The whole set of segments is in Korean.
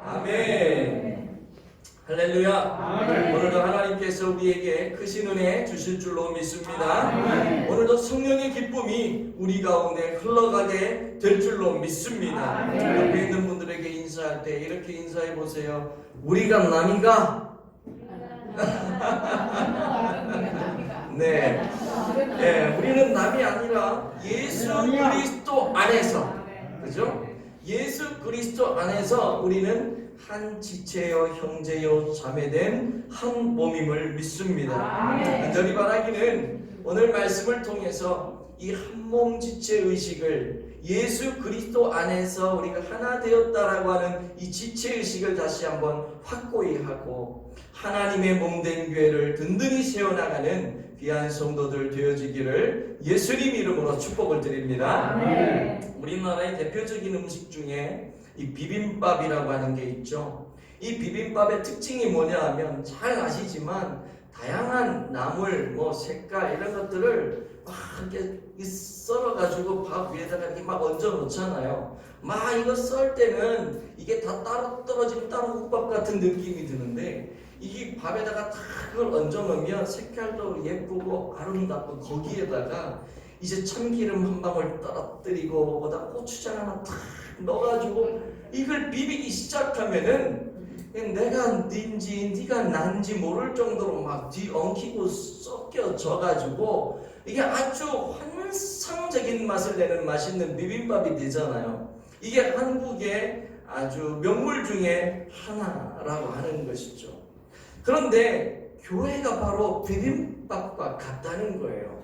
아멘. 할렐루야. 아멘. 오늘도 하나님께서 우리에게 크신 은혜 주실 줄로 믿습니다. 아멘. 오늘도 성령의 기쁨이 우리 가운데 흘러가게 될 줄로 믿습니다. 아멘. 옆에 있는 분들에게 인사할 때 이렇게 인사해 보세요. 우리가 남이가 네. 네, 우리는 남이 아니라 예수 그리스도 안에서, 그죠? 예수 그리스도 안에서 우리는 한 지체요 형제요 자매된 한 몸임을 믿습니다. 간절히 바라기는 오늘 말씀을 통해서 이 한 몸 지체 의식을 예수 그리스도 안에서 우리가 하나 되었다라고 하는 이 지체 의식을 다시 한번 확고히 하고 하나님의 몸된 교회를 든든히 세워나가는 귀한 성도들 되어지기를 예수님 이름으로 축복을 드립니다. 아멘. 우리나라의 대표적인 음식 중에 이 비빔밥이라고 하는 게 있죠. 이 비빔밥의 특징이 뭐냐 하면 잘 아시지만 다양한 나물, 색깔 이런 것들을 막 이렇게 썰어가지고 밥 위에다가 이렇게 막 얹어 놓잖아요. 막 이거 썰 때는 이게 다 따로 떨어진 따로 국밥 같은 느낌이 드는데 이게 밥에다가 다 그걸 얹어 놓으면 색깔도 예쁘고 아름답고 거기에다가 이제 참기름 한 방울 떨어뜨리고 거기다 고추장 하나 탁 넣어가지고 이걸 비비기 시작하면은 내가 닌지 네가 난지 모를 정도로 막 뒤엉키고 섞여져가지고 이게 아주 환상적인 맛을 내는 맛있는 비빔밥이 되잖아요. 이게 한국의 아주 명물 중에 하나라고 하는 것이죠. 그런데 교회가 바로 비빔밥과 같다는 거예요.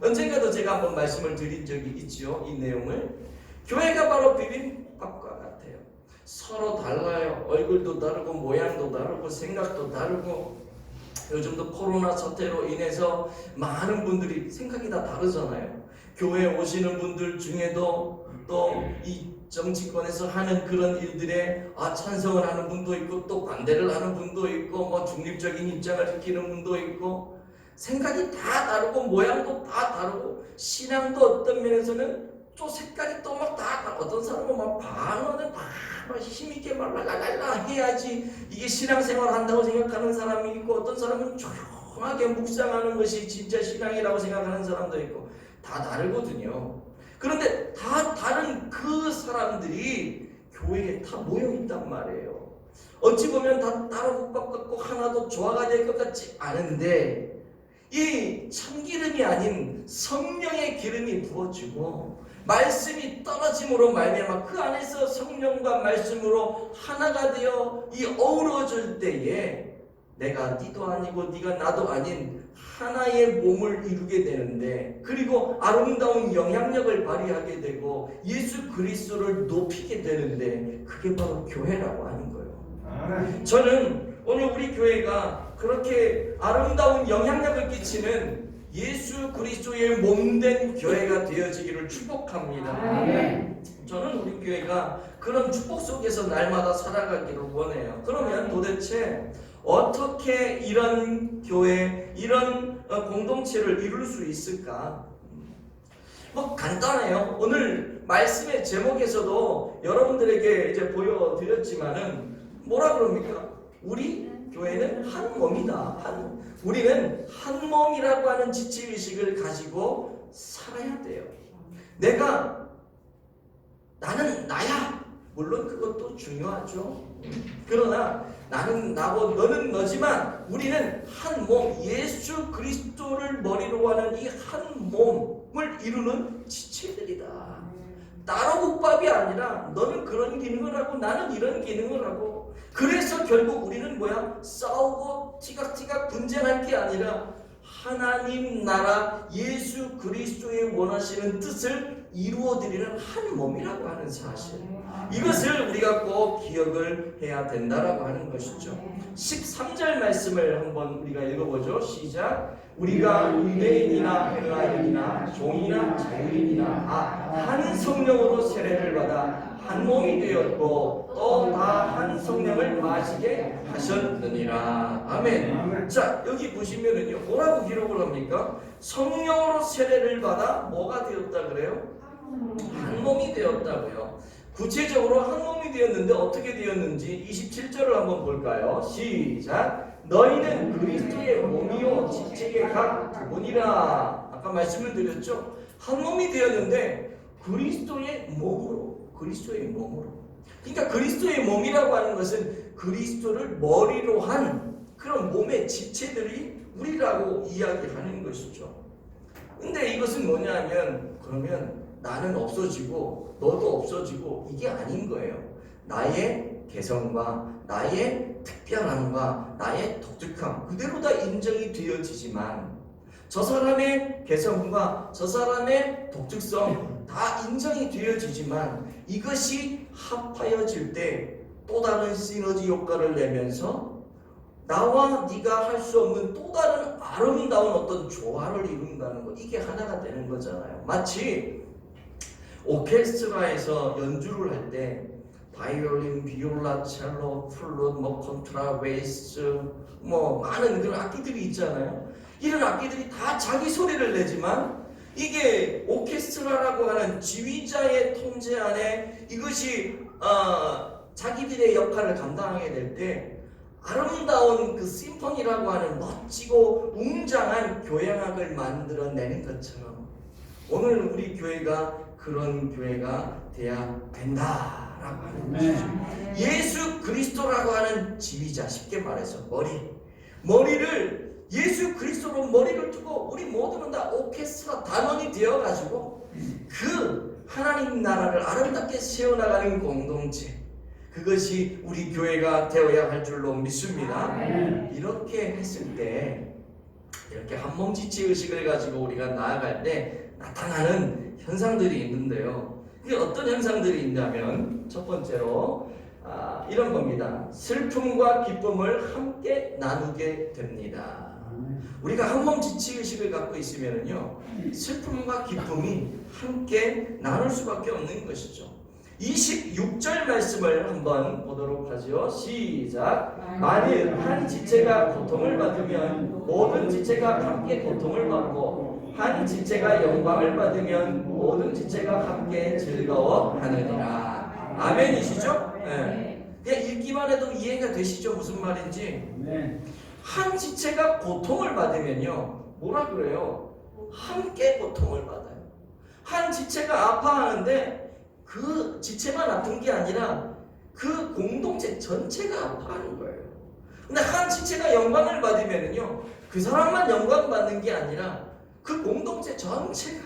언젠가도 제가 한번 말씀을 드린 적이 있죠. 이 내용을. 교회가 바로 비빔밥과 같아요. 서로 달라요. 얼굴도 다르고 모양도 다르고 생각도 다르고 요즘도 코로나 사태로 인해서 많은 분들이 생각이 다 다르잖아요. 교회에 오시는 분들 중에도 또 이 정치권에서 하는 그런 일들에 찬성을 하는 분도 있고 또 반대를 하는 분도 있고 중립적인 입장을 지키는 분도 있고 생각이 다 다르고 모양도 다 다르고 신앙도 어떤 면에서는 또 색깔이 또 막 다 어떤 사람은 막 방언을 막 힘있게 막 랄랄랄라 해야지 이게 신앙생활 한다고 생각하는 사람이 있고 어떤 사람은 조용하게 묵상하는 것이 진짜 신앙이라고 생각하는 사람도 있고 다 다르거든요. 그런데 다 다른 그 사람들이 교회에 다 모여 있단 말이에요. 어찌 보면 다 따로 국밥 같고 하나도 조화가 될 것 같지 않은데 이 참기름이 아닌 성령의 기름이 부어지고 말씀이 떨어짐으로 말미암아 그 안에서 성령과 말씀으로 하나가 되어 이 어우러질 때에 내가 네도 아니고 네가 나도 아닌 하나의 몸을 이루게 되는데 그리고 아름다운 영향력을 발휘하게 되고 예수 그리스도를 높이게 되는데 그게 바로 교회라고 하는 거예요. 저는 오늘 우리 교회가 그렇게 아름다운 영향력을 끼치는 예수 그리스도의 몸된 교회가 되어지기를 축복합니다. 아멘. 저는 우리 교회가 그런 축복 속에서 날마다 살아가기를 원해요. 그러면 도대체 어떻게 이런 교회, 이런 공동체를 이룰 수 있을까? 간단해요. 오늘 말씀의 제목에서도 여러분들에게 이제 보여드렸지만은 뭐라 그럽니까? 우리 교회는 한 몸이다. 우리는 한 몸이라고 하는 지체의식을 가지고 살아야 돼요. 나는 나야. 물론 그것도 중요하죠. 그러나 나는 나고 너는 너지만 우리는 한 몸, 예수 그리스도를 머리로 하는 이 한 몸을 이루는 지체들이다. 따로 국밥이 아니라 너는 그런 기능을 하고 나는 이런 기능을 하고 그래서 결국 우리는 싸우고 티각티각 분쟁할 게 아니라 하나님 나라 예수 그리스도의 원하시는 뜻을 이루어드리는 한 몸이라고 하는 사실, 이것을 우리가 꼭 기억을 해야 된다라고 하는 것이죠. 13절 말씀을 한번 우리가 읽어보죠. 시작. 우리가 유대인이나 헬라인이나 종이나 자유인이나 한 성령으로 세례를 받아 한 몸이 되었고 또 다 한 성령을 마시게 하셨느니라. 아멘. 자, 여기 보시면은요, 뭐라고 기록을 합니까? 성령으로 세례를 받아 뭐가 되었다 그래요? 한 몸이 되었다고요. 구체적으로 한 몸이 되었는데 어떻게 되었는지 27절을 한번 볼까요? 시작. 너희는 그리스도의 몸이요 지체의 각 부분이라. 아까 말씀을 드렸죠. 한 몸이 되었는데 그리스도의 몸으로, 그리스도의 몸으로. 그러니까 그리스도의 몸이라고 하는 것은 그리스도를 머리로 한 그런 몸의 지체들이 우리라고 이야기하는 것이죠. 근데 이것은 뭐냐면, 그러면 나는 없어지고 너도 없어지고 이게 아닌 거예요. 나의 개성과 나의 특별함과 나의 독특함 그대로 다 인정이 되어지지만, 저 사람의 개성과 저 사람의 독특성 다 인정이 되어지지만, 이것이 합하여질 때 또 다른 시너지 효과를 내면서 나와 네가 할 수 없는 또 다른 아름다운 어떤 조화를 이룬다는 것, 이게 하나가 되는 거잖아요. 마치 오케스트라에서 연주를 할 때 바이올린, 비올라, 첼로, 플룻, 콘트라, 베이스 많은 그런 악기들이 있잖아요. 이런 악기들이 다 자기 소리를 내지만 이게 오케스트라라고 하는 지휘자의 통제 안에 이것이 자기들의 역할을 감당하게 될 때 아름다운 그 심포니라고 하는 멋지고 웅장한 교향악을 만들어내는 것처럼 오늘 우리 교회가 그런 교회가 돼야 된다라고 하는 것이죠. 예수 그리스도라고 하는 지휘자, 쉽게 말해서 머리를 예수 그리스도로 머리를 두고 우리 모두는 다 오케스트라 단원이 되어가지고 그 하나님 나라를 아름답게 세워나가는 공동체, 그것이 우리 교회가 되어야 할 줄로 믿습니다. 이렇게 했을 때, 이렇게 한몸지체 의식을 가지고 우리가 나아갈 때 나타나는 현상들이 있는데요. 이게 어떤 현상들이 있냐면, 첫 번째로 이런 겁니다. 슬픔과 기쁨을 함께 나누게 됩니다. 우리가 한몸지체 의식을 갖고 있으면요, 슬픔과 기쁨이 함께 나눌 수밖에 없는 것이죠. 26절 말씀을 한번 보도록 하죠. 시작. 만일 한 지체가 고통을 받으면 모든 지체가 함께 고통을 받고, 한 지체가 영광을 받으면 모든 지체가 함께 즐거워하느니라. 아멘이시죠? 네. 그냥 읽기만 해도 이해가 되시죠? 무슨 말인지? 네. 한 지체가 고통을 받으면요, 뭐라 그래요? 함께 고통을 받아요. 한 지체가 아파하는데 그 지체만 아픈 게 아니라 그 공동체 전체가 아파하는 거예요. 근데 한 지체가 영광을 받으면요, 그 사람만 영광 받는 게 아니라 그 공동체 전체가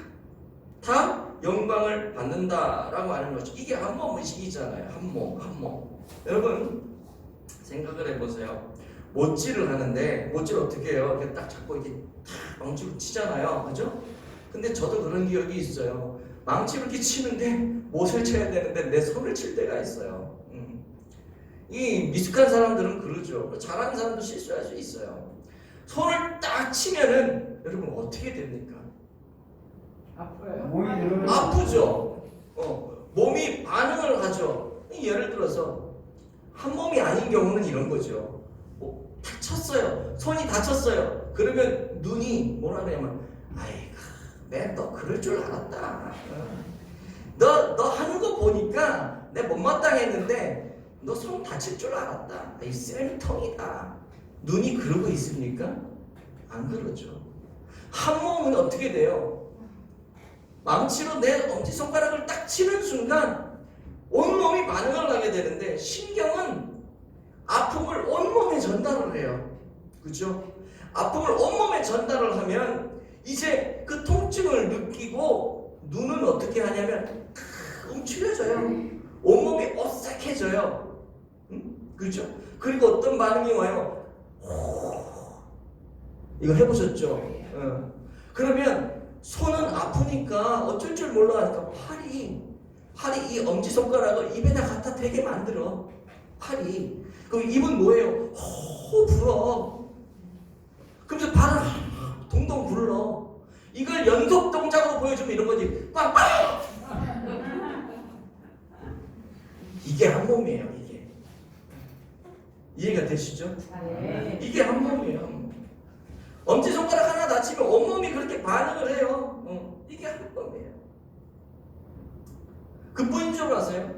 다 영광을 받는다라고 하는 거죠. 이게 한몸 의식이잖아요. 한몸. 여러분 생각을 해보세요. 못질을 하는데, 못질 어떻게 해요? 이렇게 딱 잡고 이렇게 망치로 치잖아요, 그죠? 근데 저도 그런 기억이 있어요. 망치를 이렇게 치는데 못을 쳐야 되는데 내 손을 칠 때가 있어요. 이 미숙한 사람들은 그러죠. 잘하는 사람도 실수할 수 있어요. 손을 딱 치면은 여러분 어떻게 됩니까? 아파요. 아프죠. 몸이 반응을 하죠. 예를 들어서 한 몸이 아닌 경우는 이런 거죠. 다쳤어요. 손이 다쳤어요. 그러면 눈이 뭐라 그러냐면, 아이고, 너 그럴 줄 알았다. 너 하는 거 보니까 내 못마땅했는데 너 손 다칠 줄 알았다. 이 쌤통이다. 눈이 그러고 있습니까? 안 그러죠. 한 몸은 어떻게 돼요? 망치로 내 엄지손가락을 딱 치는 순간 온몸이 반응을 하게 되는데, 신경은 아픔을 온몸에 전달을 해요. 그죠? 아픔을 온몸에 전달을 하면 이제 그 통증을 느끼고 눈은 어떻게 하냐면 움츠려져요. 온몸이 오싹해져요. 그죠? 그리고 어떤 반응이 와요? 이거 해보셨죠? 그러면 손은 아프니까 어쩔 줄 몰라하니까 팔이 이 엄지손가락을 입에다 갖다 대게 만들어. 팔이. 그럼 입은 뭐예요? 호 불어. 그러면서 발을 동동 굴러. 이걸 연속 동작으로 보여주면 이런 거지. 빵빵! 이게 한 몸이에요. 이게. 이해가 되시죠? 이게 한 몸이에요. 엄지손가락 하나 다치면 온몸이 그렇게 반응을 해요. 이게 한 몸이에요. 그뿐인 줄 아세요?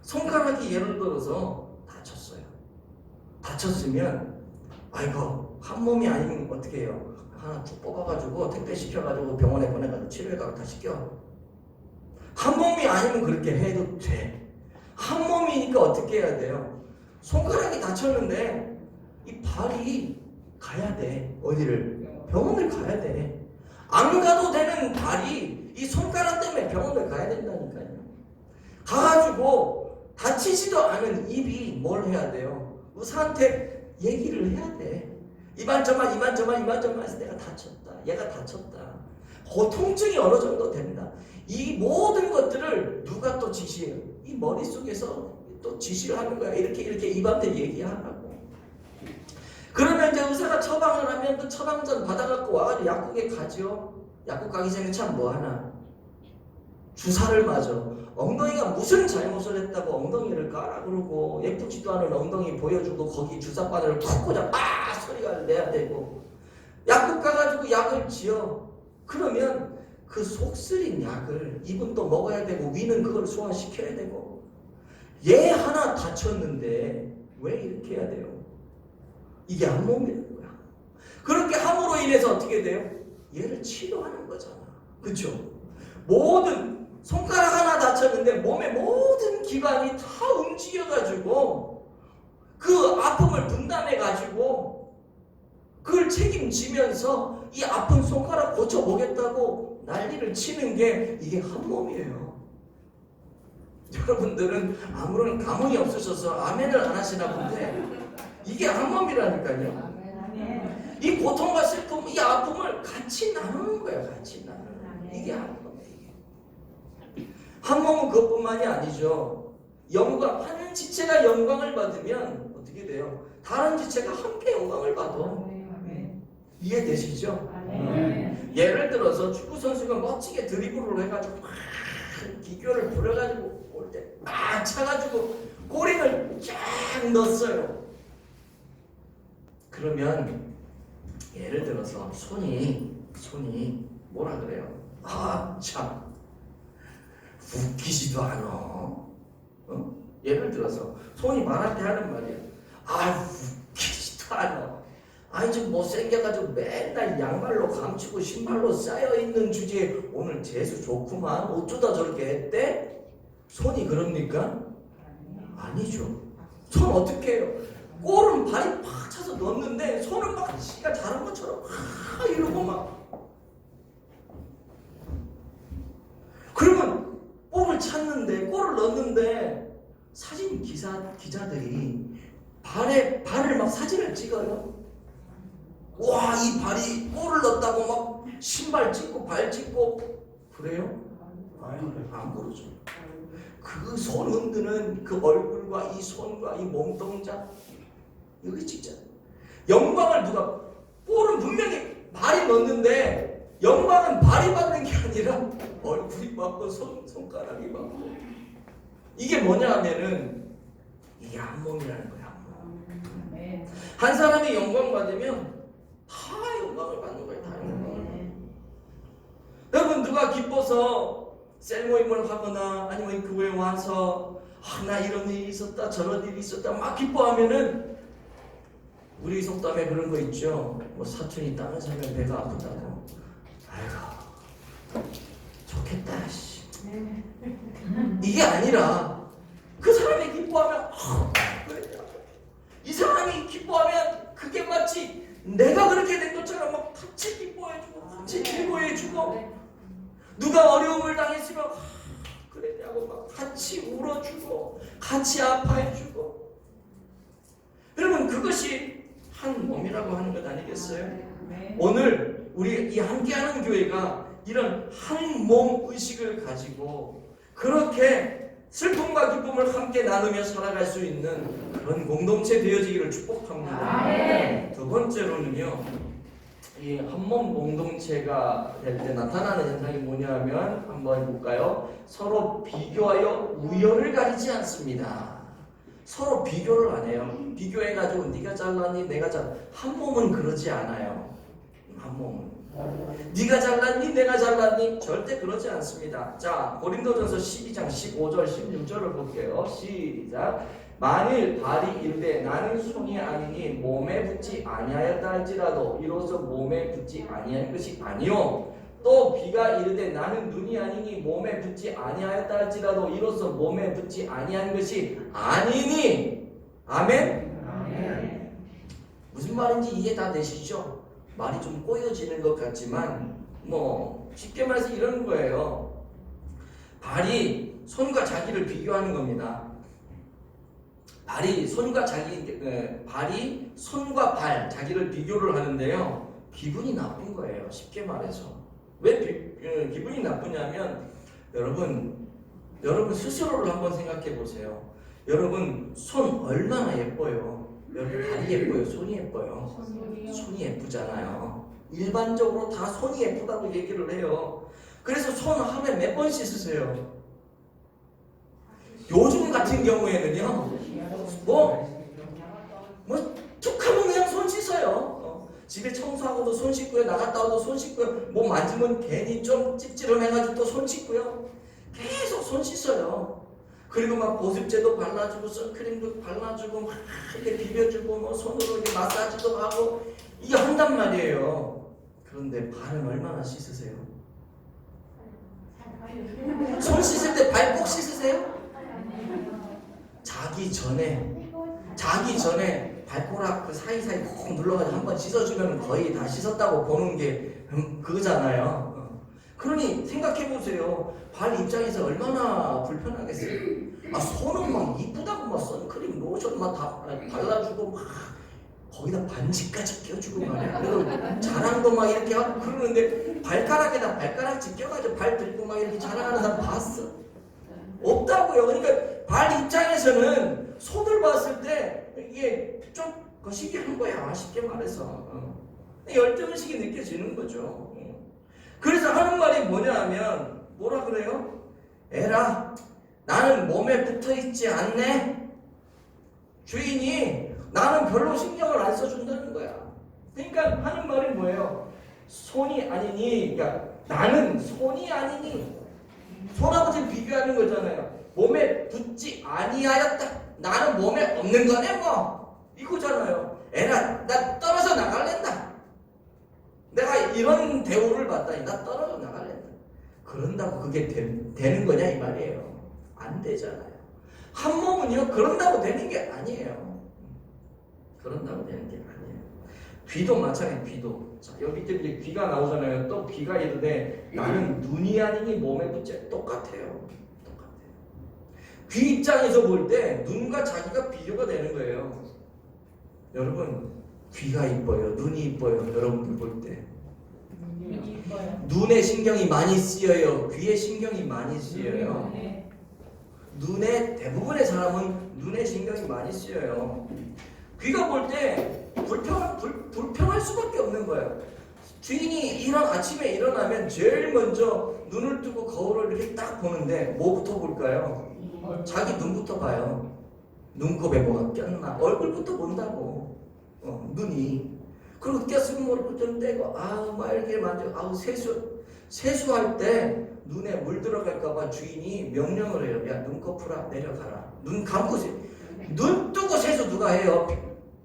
손가락이 예를 들어서 다쳤어요. 다쳤으면 아이고 한 몸이 아니면 어떻게 해요? 하나 쭉 뽑아가지고 택배 시켜가지고 병원에 보내가지고 치료해가지고 다 시켜. 한 몸이 아니면 그렇게 해도 돼. 한 몸이니까 어떻게 해야 돼요? 손가락이 다쳤는데 이 발이 가야 돼. 어디를? 병원을 가야 돼. 안 가도 되는 발이 이 손가락 때문에 병원을 가야 된다니까요. 가가지고 다치지도 않은 입이 뭘 해야 돼요? 의사한테 얘기를 해야 돼. 이만저만 해서 내가 다쳤다. 얘가 다쳤다. 고통증이 어느 정도 된다. 이 모든 것들을 누가 또 지시해요? 이 머릿속에서 또 지시를 하는 거야. 이렇게 입한테 얘기하라고. 그러면 이제 의사가 처방을 하면 그 처방전 받아갖고 와가지고 약국에 가죠. 약국 가기 전에 참 뭐하나? 주사를 맞아. 엉덩이가 무슨 잘못을 했다고 엉덩이를 까라 그러고 예쁘지도 않은 엉덩이 보여주고 거기 주사바늘을 푹 꽂아 소리가 내야 되고 약국 가가지고 약을 지어. 그러면 그 속 쓰린 약을 입은 또 먹어야 되고 위는 그걸 소화시켜야 되고 얘 하나 다쳤는데 왜 이렇게 해야 돼요? 이게 한 몸이라는 거야. 그렇게 함으로 인해서 어떻게 돼요? 얘를 치료하는 거잖아. 그렇죠? 모든 손가락 하나 다쳤는데 몸의 모든 기관이 다 움직여가지고 그 아픔을 분담해가지고 그걸 책임지면서 이 아픈 손가락 고쳐보겠다고 난리를 치는 게 이게 한 몸이에요. 여러분들은 아무런 감흥이 없으셔서 아멘을 안 하시나 본데 이게 한 몸이라니까요. 이 고통과 슬픔, 이 아픔을 같이 나누는 거예요. 같이 나누는. 이게 한 몸이에요. 한 몸은 그것뿐만이 아니죠. 영광, 한 지체가 영광을 받으면 어떻게 돼요? 다른 지체가 함께 영광을 받아. 이해되시죠? 예를 들어서 축구 선수가 멋지게 드리블을 해가지고 막 기교를 부려가지고 올 때 막 차가지고 골인을 쫙 넣었어요. 그러면 예를 들어서 손이 뭐라 그래요? 아 참 웃기지도 않아. 예를 들어서 손이 말할 때 하는 말이야. 아 웃기지도 않아. 아니 좀 못생겨가지고 맨날 양말로 감추고 신발로 쌓여있는 주제에 오늘 재수 좋구만 어쩌다 저렇게 했대? 손이 그럽니까? 아니죠. 손 어떻게 해요? 골은 발이 팍 차서 넣었는데 손은 막 지가 잘한 것처럼 이러고 막 그러면 볼을 찼는데 골을 넣었는데 사진 기자들이 발을 막 사진을 찍어요. 와, 이 발이 골을 넣었다고 막 신발 찍고 발 찍고 그래요? 안 그러죠. 그 손 흔드는 그 얼굴과 이 손과 이 몸동작 여기 찍잖아요. 영광을 누가 볼은 분명히 발이 넣는데 영광은 발이 받는 게 아니라 얼굴이 받고 손가락이 받고 이게 뭐냐 하면은 이게 한 몸이라는 거야. 한 몸. 한 사람이 영광 받으면 다 영광을 받는 거예요. 다 영광을. 여러분 누가 기뻐서 셀 모임을 하거나 아니면 교회에 와서 나 이런 일이 있었다 저런 일이 있었다 막 기뻐하면은 우리 속담에 그런 거 있죠. 뭐 사촌이 땅을 사면 배가 아프다고. 아이고 좋겠다 씨. 이게 아니라 그 사람이 기뻐하면 그래. 이 사람이 기뻐하면 그게 마치 내가 그렇게 된 것처럼 막 같이 기뻐해주고 같이 즐거워해주고 누가 어려움을 당했으면 그랬냐고 막 같이 울어주고 같이 아파해주고 여러분 그것이 한 몸이라고 하는 것 아니겠어요? 오늘 우리 이 함께하는 교회가 이런 한 몸 의식을 가지고 그렇게 슬픔과 기쁨을 함께 나누며 살아갈 수 있는 그런 공동체 되어지기를 축복합니다. 두 번째로는요, 이 한 몸 공동체가 될 때 나타나는 현상이 뭐냐면 한번 볼까요? 서로 비교하여 우열을 가리지 않습니다. 서로 비교를 안 해요. 비교해가지고 네가 잘났니 내가 한 몸은 그러지 않아요. 한 몸은 네가 잘났니 내가 잘났니 절대 그러지 않습니다. 자, 고린도전서 12장 15절 16절을 볼게요. 시작. 만일 발이 이르되 나는 손이 아니니 몸에 붙지 아니하였다 할지라도 이로써 몸에 붙지 아니한 것이 아니요, 또 귀가 이르되 나는 눈이 아니니 몸에 붙지 아니하였다 할지라도 이로써 몸에 붙지 아니한 것이 아니니. 아멘? 무슨 말인지 이해 다 되시죠? 말이 좀 꼬여지는 것 같지만 뭐 쉽게 말해서 이런 거예요. 발이 손과 자기를 비교하는 겁니다. 발이 손과 발, 자기를 비교를 하는데요. 기분이 나쁜 거예요. 쉽게 말해서. 왜 기분이 나쁘냐면 여러분 스스로를 한번 생각해 보세요. 여러분 손 얼마나 예뻐요? 여러분 발이 예뻐요? 손이 예뻐요? 손이 예쁘잖아요. 일반적으로 다 손이 예쁘다고 얘기를 해요. 그래서 손 하루에 몇 번 씻으세요? 요즘 같은 경우에는요, 툭 하면 그냥 손 씻어요. 집에 청소하고도 손 씻고요, 나갔다 와도 손 씻고요, 뭐 만지면 괜히 좀 찝찝해가지고 또 손 씻고요, 계속 손 씻어요. 그리고 막 보습제도 발라주고 선크림도 발라주고 막 이렇게 비벼주고 뭐 손으로 이렇게 마사지도 하고 이게 한단 말이에요. 그런데 발은 얼마나 씻으세요? 손 씻을 때 발 꼭 씻으세요? 자기 전에 발가락 그 사이사이 콕 눌러가지고 한번 씻어주면 거의 다 씻었다고 보는 게 그거잖아요. 그러니 생각해보세요. 발 입장에서 얼마나 불편하겠어요. 손은 막 이쁘다고 막 선크림 로션 막 다 발라주고 막 거기다 반지까지 껴주고 말이야. 그래도 자랑도 막 이렇게 하고 그러는데 발가락에다 발가락지 껴가지고 발 들고 막 이렇게 자랑하는 사람 봤어? 없다고요. 그러니까 발 입장에서는 손을 봤을 때 이게 좀 거시기한 거야. 쉽게 말해서 열등의식이 느껴지는 거죠. 그래서 하는 말이 뭐냐 하면 뭐라 그래요? 에라, 나는 몸에 붙어있지 않네. 주인이 나는 별로 신경을 안 써준다는 거야. 그러니까 하는 말이 뭐예요? 손이 아니니, 그러니까 나는 손이 아니니, 손하고 지금 비교하는 거잖아요. 몸에 붙지 아니하였다. 나는 몸에 없는 거네 뭐. 이거잖아요. 에라, 나 떨어져 나갈랜다. 내가 이런 대우를 받다니 나 떨어져 나갈랜다. 그런다고 그게 되는 거냐 이 말이에요. 안 되잖아요. 한 몸은요 그런다고 되는 게 아니에요. 그런다고 되는 게 아니에요. 귀도 마찬가지예요. 귀도. 자, 여기 밑에 이제 귀가 나오잖아요. 또 귀가 있는데 나는 눈이 아니니 몸에 붙지. 똑같아요. 귀 입장에서 볼 때 눈과 자기가 비교가 되는 거예요. 여러분 귀가 이뻐요? 눈이 이뻐요? 여러분들 볼 때 눈에 신경이 많이 쓰여요? 귀에 신경이 많이 쓰여요? 눈에 대부분의 사람은 눈에 신경이 많이 쓰여요. 귀가 볼 때 불편할 수밖에 없는 거예요. 주인이 아침에 일어나면 제일 먼저 눈을 뜨고 거울을 이렇게 딱 보는데 뭐부터 볼까요? 자기 눈부터 봐요. 눈곱에 뭐가 꼈나? 얼굴부터 본다고. 눈이. 그리고 꼈으면 머리부터 좀 떼고 막 이렇게 만지고 세수할 때 눈에 물 들어갈까봐 주인이 명령을 해요. 야, 눈곱 풀어 내려가라. 눈 감고 눈 뜨고 세수 누가 해요?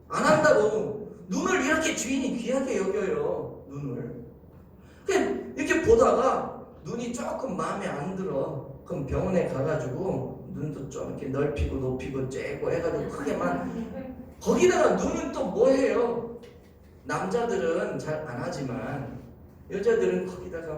안 한다고. 눈을 이렇게 주인이 귀하게 여겨요. 눈을. 그냥 이렇게 보다가 눈이 조금 마음에 안 들어. 그럼 병원에 가가지고 눈도 좀 이렇게 넓히고 높이고 쬐고 해가지고 크게만. 거기다가 눈은 또 뭐 해요? 남자들은 잘 안 하지만 여자들은 거기다가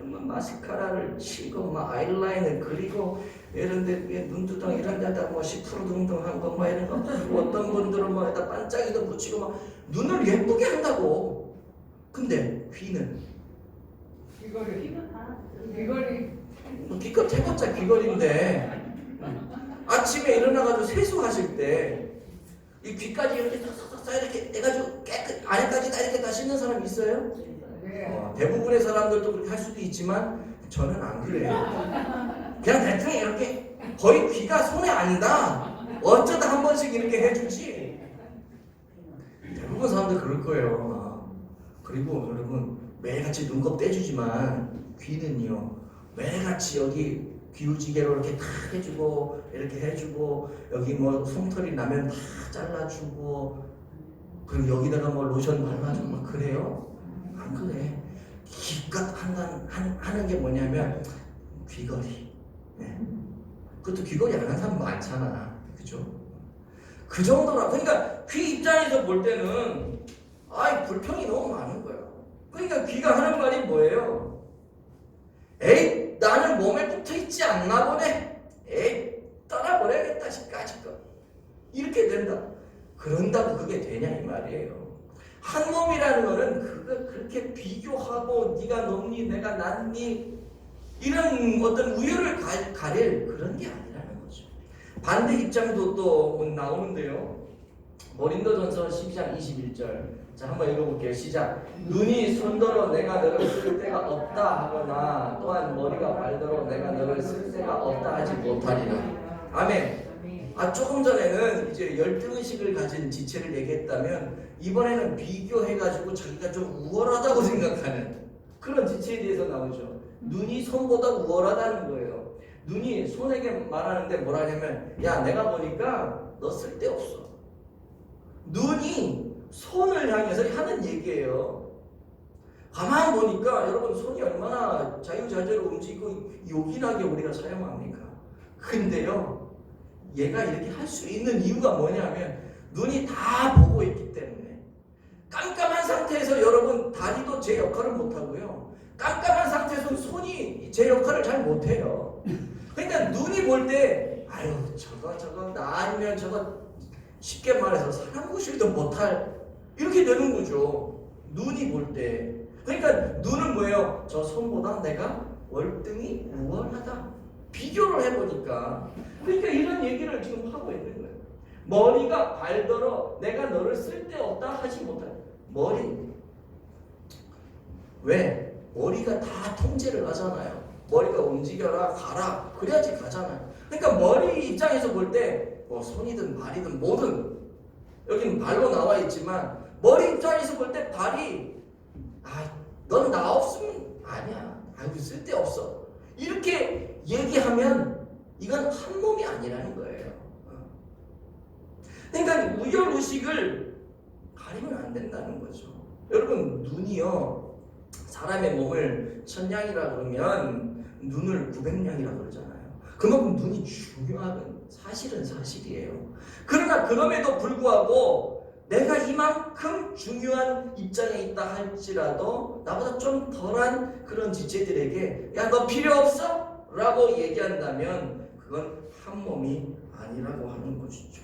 막 마스카라를 치고 막 아이라인을 그리고 이런데 눈두덩 이런 데다 뭐 10% 둥둥한 거 뭐 이런 거 어떤 분들은 뭐 에다 반짝이도 붙이고 막 눈을 예쁘게 한다고. 근데 귀는 귀껏 해봤자 귀걸인데 아침에 일어나가지고 세수하실 때 이 귀까지 이렇게 싹싹싹 이렇게 해가지고 깨끗 안에까지 다 이렇게 다 씻는 사람 있어요? 대부분의 사람들도 그렇게 할 수도 있지만 저는 안 그래요. 그냥 대충 이렇게 거의 귀가 손에 안 닿아. 어쩌다 한 번씩 이렇게 해주지. 대부분 사람들 그럴 거예요. 그리고 여러분 매일같이 눈곱 떼주지만 귀는요 매일같이 여기 귀우지개로 이렇게 다 해주고 이렇게 해주고 여기 뭐 솜털이 나면 다 잘라주고 그리고 여기다가 뭐 로션 발라주고 막 그래요? 안 그래. 기껏 하는 게 뭐냐면 귀걸이. 네. 그것도 귀걸이 안 하는 사람 많잖아. 그죠? 그 정도라. 그러니까 귀 입장에서 볼 때는 불평이 너무 많은 거야. 그러니까 귀가 하는 말이 뭐예요? 에이 나는 몸에 붙어있지 않나 보네. 에이 떠나버려야겠다 싶까짓거 이렇게 된다. 그런다고 그게 되냐 이 말이에요. 한 몸이라는 거는 그걸 그렇게 비교하고 네가 높니 내가 낮니 이런 어떤 우열을 가릴 그런 게 아니라는 거죠. 반대 입장도 또 나오는데요. 고린도전서 12장 21절. 자, 한번 읽어볼게요. 시작. 눈이 손더러 내가 너를 쓸 데가 없다 하거나 또한 머리가 발더러 내가 너를 쓸 데가 없다 하지 못하리라. 아멘. 조금 전에는 이제 열등의식을 가진 지체를 얘기했다면 이번에는 비교해가지고 자기가 좀 우월하다고 생각하는 그런 지체에 대해서 나오죠. 눈이 손보다 우월하다는 거예요. 눈이 손에게 말하는데 뭐라 하냐면 야 내가 보니까 너 쓸데없어. 눈이 손을 향해서 하는 얘기예요. 가만 보니까 여러분 손이 얼마나 자유자재로 움직이고 요긴하게 우리가 사용합니까? 근데요 얘가 이렇게 할 수 있는 이유가 뭐냐면 눈이 다 보고 있기 때문에. 깜깜한 상태에서 여러분 다리도 제 역할을 못하고요 깜깜한 상태에서 손이 제 역할을 잘 못해요. 그러니까 눈이 볼 때 저거 나 아니면 저거 쉽게 말해서 사람 구실도 못할 이렇게 되는 거죠. 눈이 볼 때. 그러니까 눈은 뭐예요? 저 손보다 내가 월등히 우월하다. 비교를 해보니까. 그러니까 이런 얘기를 지금 하고 있는 거예요. 머리가 발더러 내가 너를 쓸데없다 하지 못할. 머리. 왜? 머리가 다 통제를 하잖아요. 머리가 움직여라 가라 그래야지 가잖아요. 그러니까 머리 입장에서 볼 때 뭐 손이든 발이든 뭐든 여기는 발로 나와 있지만 머리 입장에서 볼 때 발이 넌 나 없으면 아니야. 쓸데없어. 이렇게 얘기하면 이건 한 몸이 아니라는 거예요. 그러니까 우열의식을 가리면 안 된다는 거죠. 여러분 눈이요 사람의 몸을 1000냥이라 그러면 눈을 900냥이라 그러잖아요. 그만큼 눈이 중요한 사실은 사실이에요. 그러나 그럼에도 불구하고 내가 이만큼 중요한 입장에 있다 할지라도 나보다 좀 덜한 그런 지체들에게 야 너 필요 없어? 라고 얘기한다면 그건 한 몸이 아니라고 하는 것이죠.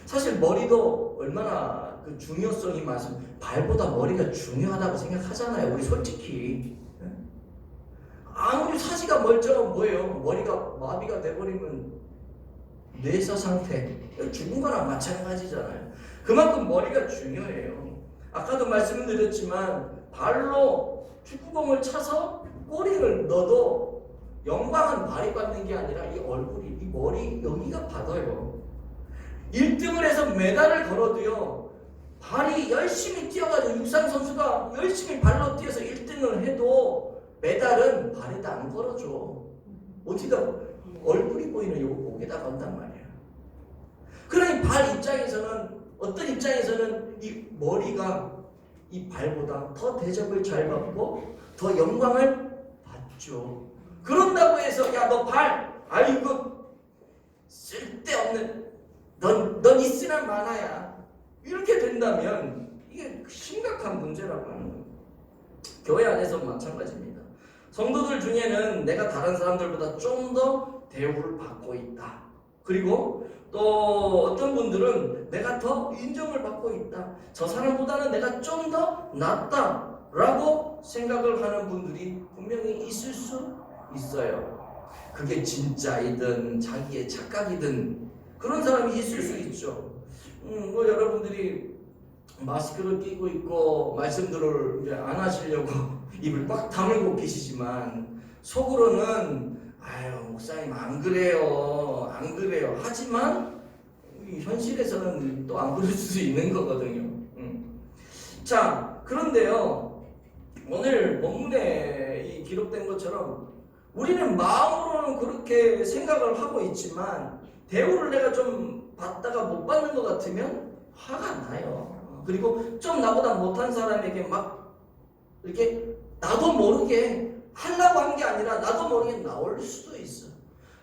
사실 머리도 얼마나 그 중요성이 많습니다. 발보다 머리가 중요하다고 생각하잖아요. 우리 솔직히. 아무리 사지가 멀쩡한 뭐예요? 머리가 마비가 돼버리면 뇌사 상태 죽은 거랑 마찬가지잖아요. 그만큼 머리가 중요해요. 아까도 말씀을 드렸지만 발로 축구공을 차서 꼬리를 넣어도 영광은 발이 받는 게 아니라 이 얼굴이 이 머리 여기가 받아요. 1등을 해서 메달을 걸어도요 발이 열심히 뛰어가지고 육상 선수가 열심히 발로 뛰어서 1등을 해도 메달은 발에다 안 걸어줘. 어디다 얼굴이 보이는 요 목에다 건단 말이야. 그러니 발 입장에서는 어떤 입장에서는 이 머리가 이 발보다 더 대접을 잘 받고 더 영광을 받죠. 그런다고 해서 야 너 발 아이고 쓸데없는 넌 있으나 마나야 이렇게 된다면 이게 심각한 문제라고 하는 거예요. 교회 안에서 마찬가지입니다. 성도들 중에는 내가 다른 사람들보다 좀 더 대우를 받고 있다. 그리고 또 어떤 분들은 내가 더 인정을 받고 있다. 저 사람보다는 내가 좀 더 낫다라고 생각을 하는 분들이 분명히 있을 수 있어요. 그게 진짜이든 자기의 착각이든 그런 사람이 있을 수 있죠. 뭐 여러분들이 마스크를 끼고 있고 말씀들을 이제 안 하시려고 입을 꽉 다물고 계시지만 속으로는 아유 목사님 안 그래요 안 그래요 하지만 현실에서는 또 안 그럴 수 있는 거거든요. 자 그런데요 오늘 본문에 이 기록된 것처럼 우리는 마음으로는 그렇게 생각을 하고 있지만 대우를 내가 좀 받다가 못 받는 것 같으면 화가 나요. 그리고 좀 나보다 못한 사람에게 막 이렇게 나도 모르게 하려고 한 게 아니라 나도 모르게 나올 수도 있어.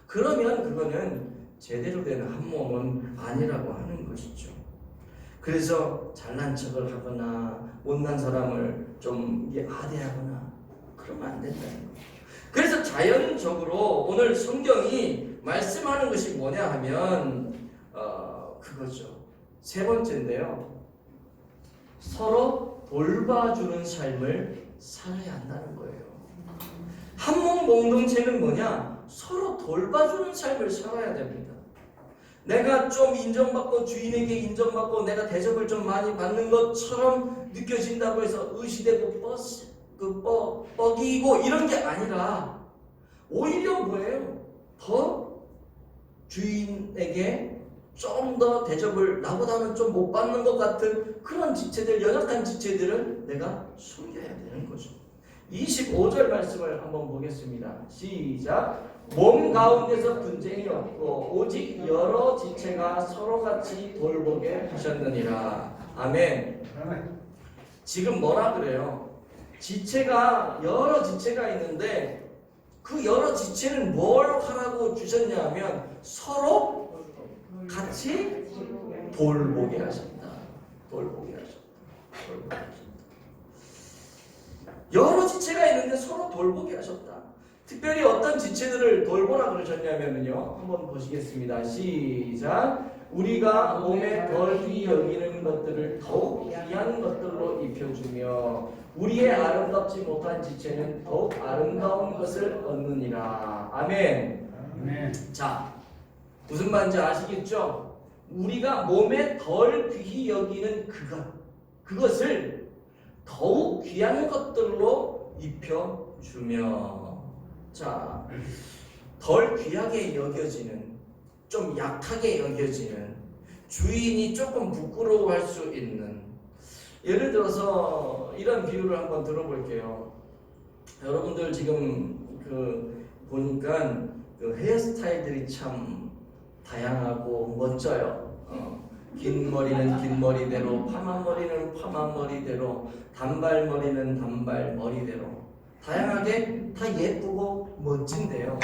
그러면 그거는 제대로 된 한 몸은 아니라고 하는 것이죠. 그래서 잘난 척을 하거나 못난 사람을 좀 아대하거나 그러면 안 된다는 거예요. 그래서 자연적으로 오늘 성경이 말씀하는 것이 뭐냐 하면 그거죠. 세 번째인데요. 서로 돌봐주는 삶을 살아야 한다는 거예요. 한몸 공동체는 뭐냐? 서로 돌봐주는 삶을 살아야 됩니다. 내가 좀 인정받고 주인에게 인정받고 내가 대접을 좀 많이 받는 것처럼 느껴진다고 해서 의시되고 뻐기고 이런 게 아니라 오히려 뭐예요? 더 주인에게 좀 더 대접을 나보다는 좀 못 받는 것 같은 그런 지체들, 연약한 지체들은 내가 숨겨야 되는 거죠. 25절 말씀을 한번 보겠습니다. 시작. 몸 가운데서 분쟁이 없고 오직 여러 지체가 서로같이 돌보게 하셨느니라. 아멘. 지금 뭐라 그래요? 지체가 여러 지체가 있는데 그 여러 지체는 뭘 하라고 주셨냐면 서로 같이 돌보게 하셨다. 돌보게 하셨다. 여러 지체가 있는데 서로 돌보게 하셨다. 특별히 어떤 지체들을 돌보라 그러셨냐면요. 한번 보시겠습니다. 시작. 우리가 몸에 덜 귀히 여기는 것들을 더욱 귀한 것들로 입혀주며 우리의 아름답지 못한 지체는 더욱 아름다운 것을 얻느니라. 아멘. 아멘. 자, 무슨 말인지 아시겠죠? 우리가 몸에 덜 귀히 여기는 그것을 더욱 귀한 것들로 입혀주며, 자, 덜 귀하게 여겨지는, 좀 약하게 여겨지는, 주인이 조금 부끄러워할 수 있는, 예를 들어서 이런 비유를 한번 들어볼게요. 여러분들 지금 보니까 헤어스타일들이 참 다양하고 멋져요. 긴 머리는 긴 머리대로, 파만 머리는 파만 머리대로, 단발머리는 단발머리대로 다양하게 다 예쁘고 멋진데요.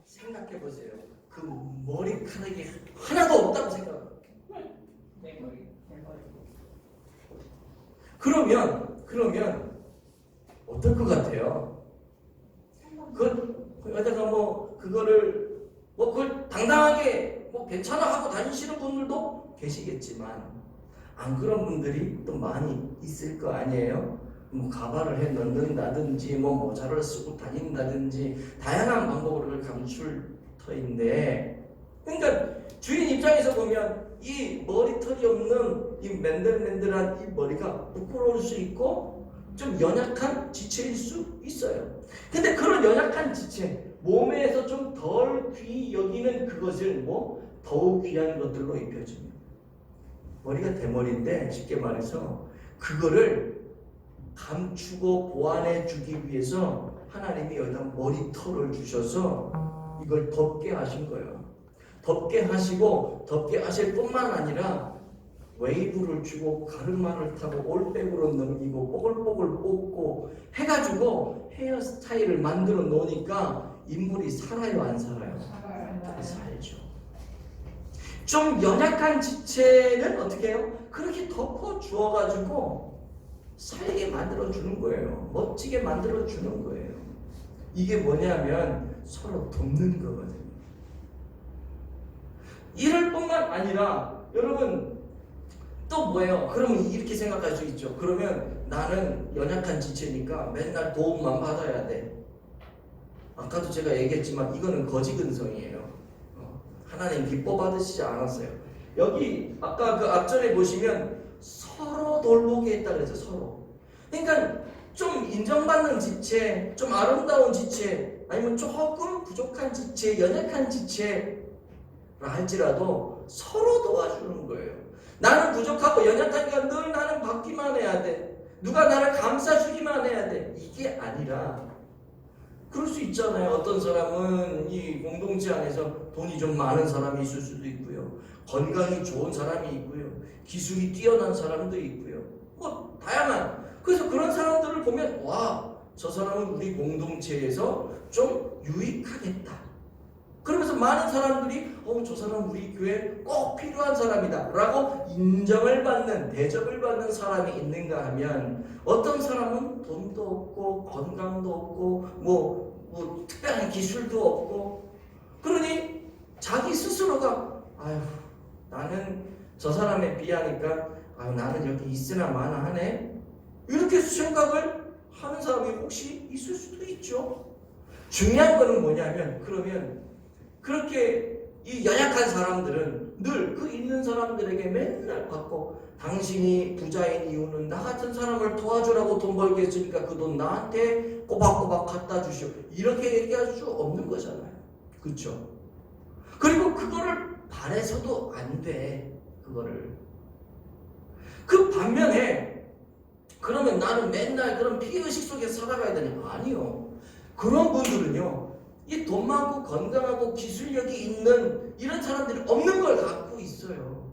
생각해보세요. 그 머리카락이 하나도 없다고 생각해요. 그러면 어떨 것 같아요? 그러다가 그걸 당당하게 괜찮아 하고 다니시는 분들도 계시겠지만 안 그런 분들이 또 많이 있을 거 아니에요? 가발을 해 넣는다든지 모자를 쓰고 다닌다든지 다양한 방법으로 그걸 감출 터인데, 그러니까 주인 입장에서 보면 이 머리털이 없는 이 맨들맨들한 이 머리가 부끄러울 수 있고 좀 연약한 지체일 수 있어요. 근데 그런 연약한 지체, 몸에서 좀 덜 귀히 여기는 그것을 더욱 귀한 것들로 입혀줍니다. 머리가 대머리인데 쉽게 말해서 그거를 감추고 보완해 주기 위해서 하나님이 여기다 머리털을 주셔서 이걸 덮게 하신 거예요. 덮게 하시고 덮게 하실 뿐만 아니라 웨이브를 주고 가르마를 타고 올백으로 넘기고 뽀글뽀글 뽑고 해가지고 헤어스타일을 만들어 놓으니까 인물이 살아요 안 살아요? 살죠. 좀 연약한 지체는 어떻게 해요? 그렇게 덮어 주어가지고 살게 만들어 주는 거예요. 멋지게 만들어 주는 거예요. 이게 뭐냐면 서로 돕는 거거든요. 이럴 뿐만 아니라 여러분 또 뭐예요? 그러면 이렇게 생각할 수 있죠. 그러면 나는 연약한 지체니까 맨날 도움만 받아야 돼. 아까도 제가 얘기했지만 이거는 거지근성이에요. 하나님 기뻐 받으시지 않았어요. 여기 아까 그 앞전에 보시면 서로 돌보게 했다 그랬죠. 서로. 그러니까 좀 인정받는 지체, 좀 아름다운 지체, 아니면 조금 부족한 지체, 연약한 지체라 할지라도 서로 도와주는 거예요. 나는 부족하고 연약하니까 늘 나는 받기만 해야 돼. 누가 나를 감싸주기만 해야 돼. 이게 아니라 그럴 수 있잖아요. 어떤 사람은 이 공동체 안에서 돈이 좀 많은 사람이 있을 수도 있고요. 건강이 좋은 사람이 있고요. 기술이 뛰어난 사람도 있고요. 뭐 다양한. 그래서 그런 사람들을 보면 와, 저 사람은 우리 공동체에서 좀 유익하겠다. 그러면서 많은 사람들이 저 사람 우리 교회에 꼭 필요한 사람이다 라고 인정을 받는, 대접을 받는 사람이 있는가 하면 어떤 사람은 돈도 없고 건강도 없고 뭐 특별한 기술도 없고 그러니 자기 스스로가 아휴 나는 저 사람에 비하니까 나는 여기 있으나 마나 하네 이렇게 생각을 하는 사람이 혹시 있을 수도 있죠. 중요한 거는 뭐냐면 그러면 그렇게 이 연약한 사람들은 늘 그 있는 사람들에게 맨날 받고 당신이 부자인 이유는 나 같은 사람을 도와주라고 돈 벌게 했으니까 그 돈 나한테 꼬박꼬박 갖다 주시오 이렇게 얘기할 수 없는 거잖아요. 그렇죠? 그리고 그거를 바래서도 안 돼. 그거를 그 반면에 그러면 나는 맨날 그런 피의식 속에서 살아가야 되냐? 아니요. 그런 분들은요 이 돈 많고 건강하고 기술력이 있는 이런 사람들이 없는 걸 갖고 있어요.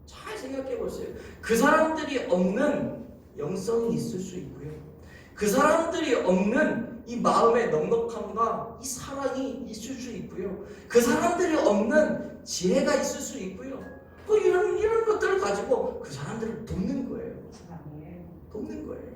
잘 생각해 보세요. 그 사람들이 없는 영성이 있을 수 있고요. 그 사람들이 없는 이 마음의 넉넉함과 이 사랑이 있을 수 있고요. 그 사람들이 없는 지혜가 있을 수 있고요. 이런 것들을 가지고 그 사람들을 돕는 거예요. 돕는 거예요.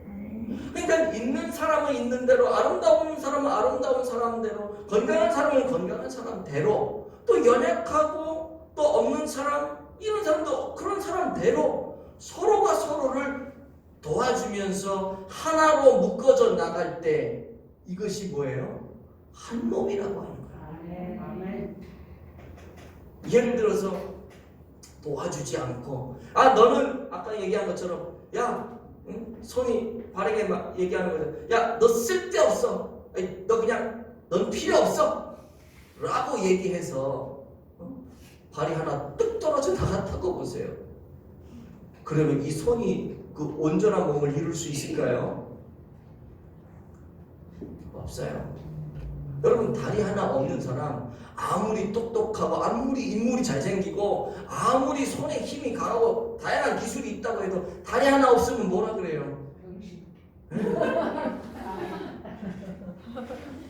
그러니까 있는 사람은 있는 대로, 아름다운 사람은 아름다운 사람대로, 건강한 사람은 건강한 사람대로, 또 연약하고 또 없는 사람, 이런 사람도 그런 사람대로 서로가 서로를 도와주면서 하나로 묶어져 나갈 때 이것이 뭐예요? 한 몸이라고 하는 거예요. 아멘. 예를 들어서 도와주지 않고 너는 아까 얘기한 것처럼 손이 바르게 막 얘기하는 거죠. 야, 너 쓸데없어. 너 그냥 넌 필요 없어. 라고 얘기해서 발이 하나 뚝 떨어져 나갔다고 보세요. 그러면 이 손이 그 온전한 몸을 이룰 수 있을까요? 없어요. 여러분 다리 하나 없는 사람 아무리 똑똑하고 아무리 인물이 잘생기고 아무리 손에 힘이 강하고 다양한 기술이 있다고 해도 다리 하나 없으면 뭐라 그래요?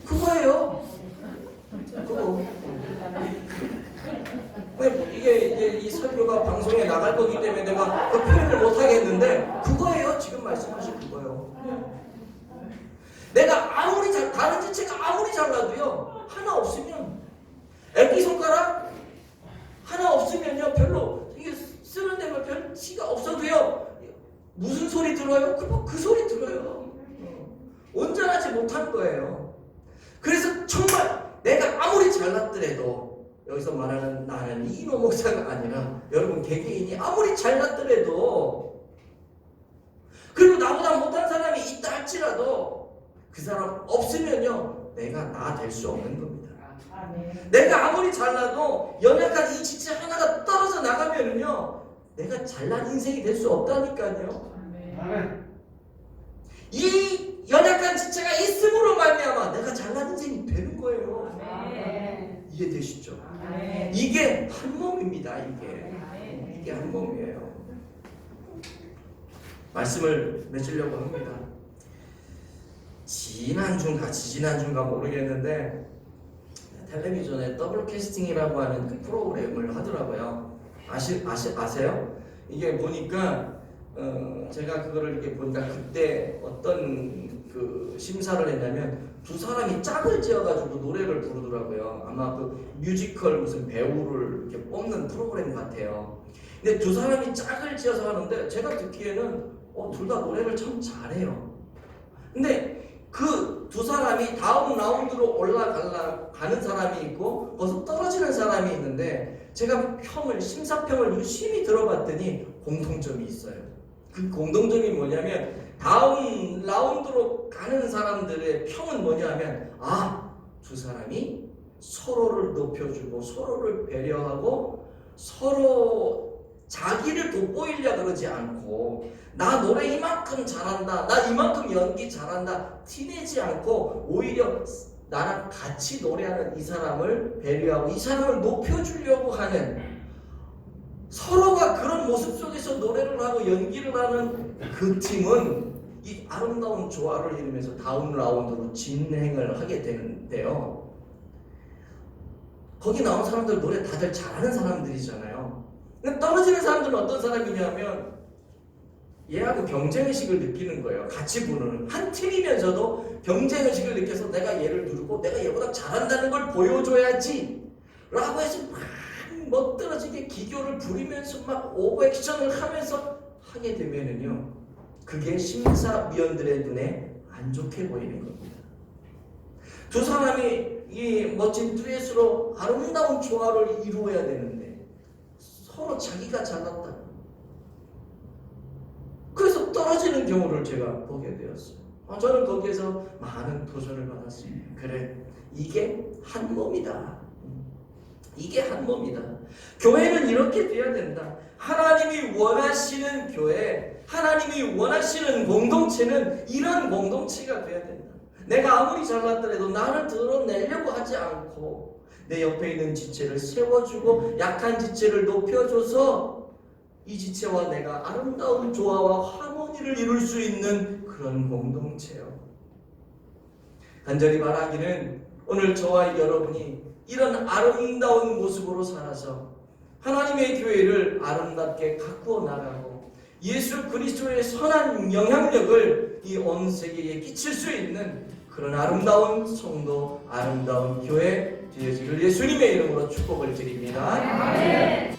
그거예요. 그거. 이게 이 설교가 방송에 나갈 거기 때문에 내가 그 표현을 못 하겠는데 그거예요. 지금 말씀하신 그거예요. 내가 아무리 다른 지체가 아무리 잘나도요 하나 없으면 애기 손가락 하나 없으면요 별로 이게 쓰는 데가 별 티가 없어도요 무슨 소리 들어요? 그 소리 들어요. 온전하지 못한 거예요. 그래서 정말 내가 아무리 잘났더라도 여기서 말하는 나는 이노 목사가 아니라 여러분 개개인이 아무리 잘났더라도 그리고 나보다 못한 사람이 있다 할지라도 그 사람 없으면요 내가 나 될 수 없는 겁니다. 내가 아무리 잘나도 연약한 이 지체 하나가 떨어져 나가면은요 내가 잘난 인생이 될 수 없다니까요. 이 연약한 지체가 있음으로 말미암아 내가 잘난 인생이 되는 거예요. 이해되시죠? 이게 한 몸입니다. 이게 한 몸이에요. 말씀을 맺으려고 합니다. 지난주인가 모르겠는데 텔레비전에 더블 캐스팅이라고 하는 그 프로그램을 하더라고요. 아세요? 이게 보니까 제가 그거를 이렇게 보니까 그때 어떤 그 심사를 했냐면 두 사람이 짝을 지어가지고 노래를 부르더라고요. 아마 그 뮤지컬 무슨 배우를 이렇게 뽑는 프로그램 같아요. 근데 두 사람이 짝을 지어서 하는데 제가 듣기에는 둘 다 노래를 참 잘해요. 근데 그 두 사람이 다음 라운드로 올라가는 사람이 있고 거기서 떨어지는 사람이 있는데 제가 심사평을 유심히 들어봤더니 공통점이 있어요. 그 공통점이 뭐냐면 다음 라운드로 가는 사람들의 평은 뭐냐면 두 사람이 서로를 높여주고 서로를 배려하고 서로 자기를 돋보이려 그러지 않고 나 노래 이만큼 잘한다, 나 이만큼 연기 잘한다 티내지 않고 오히려 나랑 같이 노래하는 이 사람을 배려하고 이 사람을 높여주려고 하는, 서로가 그런 모습 속에서 노래를 하고 연기를 하는 그 팀은 이 아름다운 조화를 이루면서 다음 라운드로 진행을 하게 되는데요. 거기 나온 사람들 노래 다들 잘하는 사람들이잖아요. 근데 떨어지는 사람들은 어떤 사람이냐면 얘하고 경쟁의식을 느끼는 거예요. 같이 부르는 한 팀이면서도 경쟁의식을 느껴서 내가 얘를 누르고 내가 얘보다 잘한다는 걸 보여줘야지 라고 해서 막 멋들어지게 기교를 부리면서 막 오버액션을 하면서 하게 되면은요, 그게 심사위원들의 눈에 안 좋게 보이는 겁니다. 두 사람이 이 멋진 듀엣으로 아름다운 조화를 이루어야 되는데 서로 자기가 잘났다. 그래서 떨어지는 경우를 제가 보게 되었어요. 저는 거기에서 많은 도전을 받았습니다. 그래, 이게 한 몸이다. 이게 한 몸이다. 교회는 이렇게 돼야 된다. 하나님이 원하시는 교회, 하나님이 원하시는 공동체는 이런 공동체가 돼야 된다. 내가 아무리 잘났더라도 나를 드러내려고 하지 않고 내 옆에 있는 지체를 세워주고 약한 지체를 높여줘서 이 지체와 내가 아름다운 조화와 하모니를 이룰 수 있는 그런 공동체요. 간절히 바라기는 오늘 저와 여러분이 이런 아름다운 모습으로 살아서 하나님의 교회를 아름답게 가꾸어 나가고 예수 그리스도의 선한 영향력을 이 온 세계에 끼칠 수 있는 그런 아름다운 성도, 아름다운 교회 되어지기를 예수님의 이름으로 축복을 드립니다. 아멘.